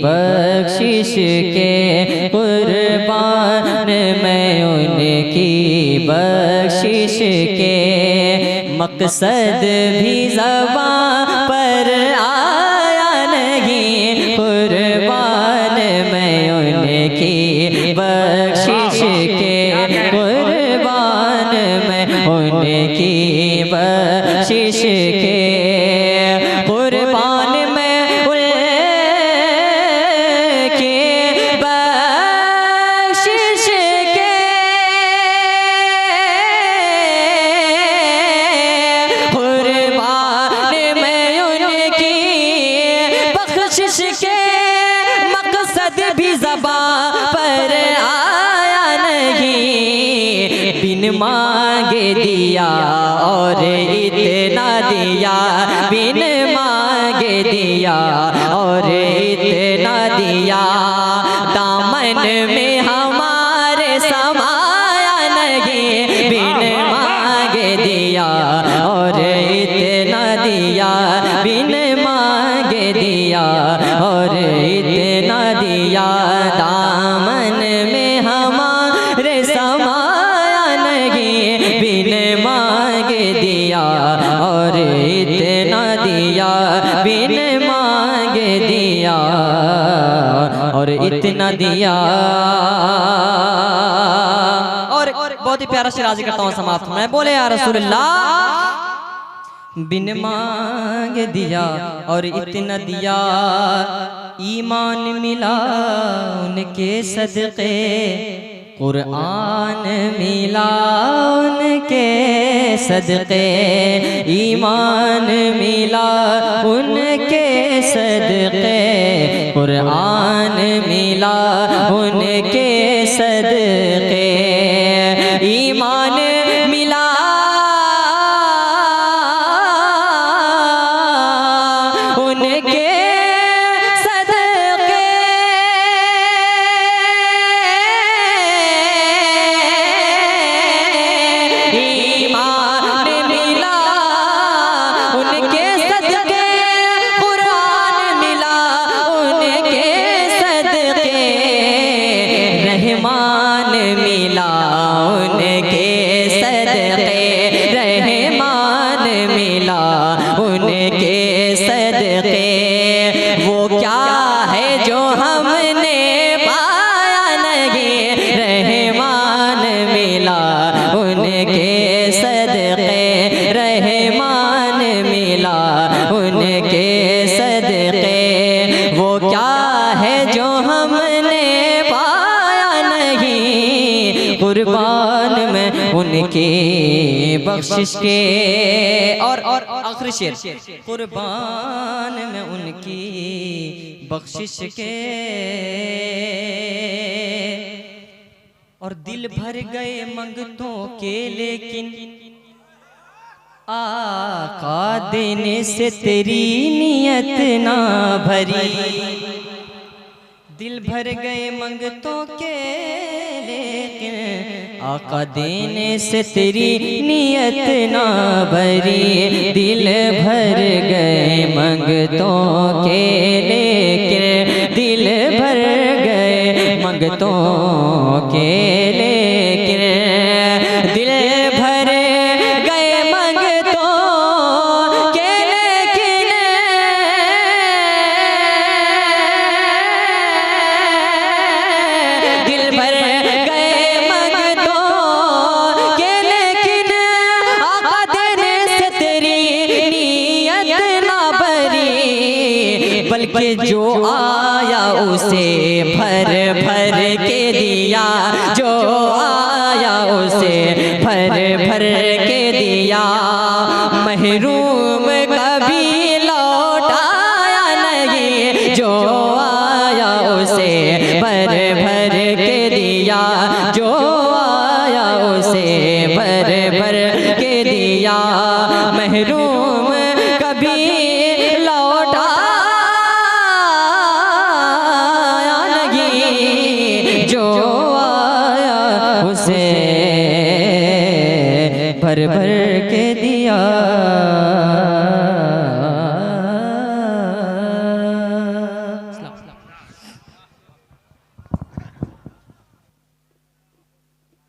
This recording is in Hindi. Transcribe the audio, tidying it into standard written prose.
बख्शिश के कुर्बान, मैं उनकी बख्शिश के मकसद भी ज़बान पर आया नहीं, कुर्बान मैं उनकी बख्शिश के कुर्बान, मैं उनकी बख्शिश के कुर्बान, मैं उनकी बख्शिश के कुर्बान, मैं उनकी बख्शिश के मकसद भी ज़बान पर आया नहीं, बिन मांगे दिया और इतना दिया, बिन मांगे दिया और इतना दिया, दामन में हमारे समाया नहीं, बिन मांगे दिया और इतना दिया, बिन मांगे दिया और इतना दिया, दामन में हमारे समाया नहीं, बिन मांगे दिया और इतना दिया, बिन मांगे दिया और इतना दिया। और बहुत ही प्यारा शेर राजी करता हूँ समाप्त मैं, बोले या रसूलुल्लाह, बिन मांग दिया और इतना दिया, ईमान मिला उनके सदक़े, कुरआन मिला उनके सदक़े, ईमान मिला उनके सदक़े, कुरआन मिला उनके सदक़े, ईमान मिला उनके सदक़े, ईमान मिला उनके सदक़े, कुरान मिला उनके सदक़े, रहमान मिला उनके सदक़े, रहमान मिला उनके सदक़े, वो क्या है जो हमने पाया नहीं, रहमान मिला उनके सदक़े, रहमान मिला उनके सदक़े, वो क्या है जो हमने पाया नहीं, कुर्बान में उनकी बख्शिश के। और आखिरी शेर, कुर्बान में उनकी बख्शिश के, और दिल भर गए मंगतों के लेकिन आका देने से तेरी नियत ना भरी, दिल भर गए मंगतों के लेकिन आका देने से तेरी नियत ना भरी, दिल भर गए मंगतों के लेकिन, दिल भर गए मंगतों के लेकिन, दिल भर गए मंगतों के लेकिन, दिल भर गए मंगतों के लेकिन, आका देने से तेरी नियत ना भरी, बल्कि जो आया उसे भर भर के दिया, जो आया उसे भर भर के दिया, महरूम कभी लौटाया नहीं, जो आया उसे भर भर के दिया, जो आया उसे भर भर के दिया, महरूम कभी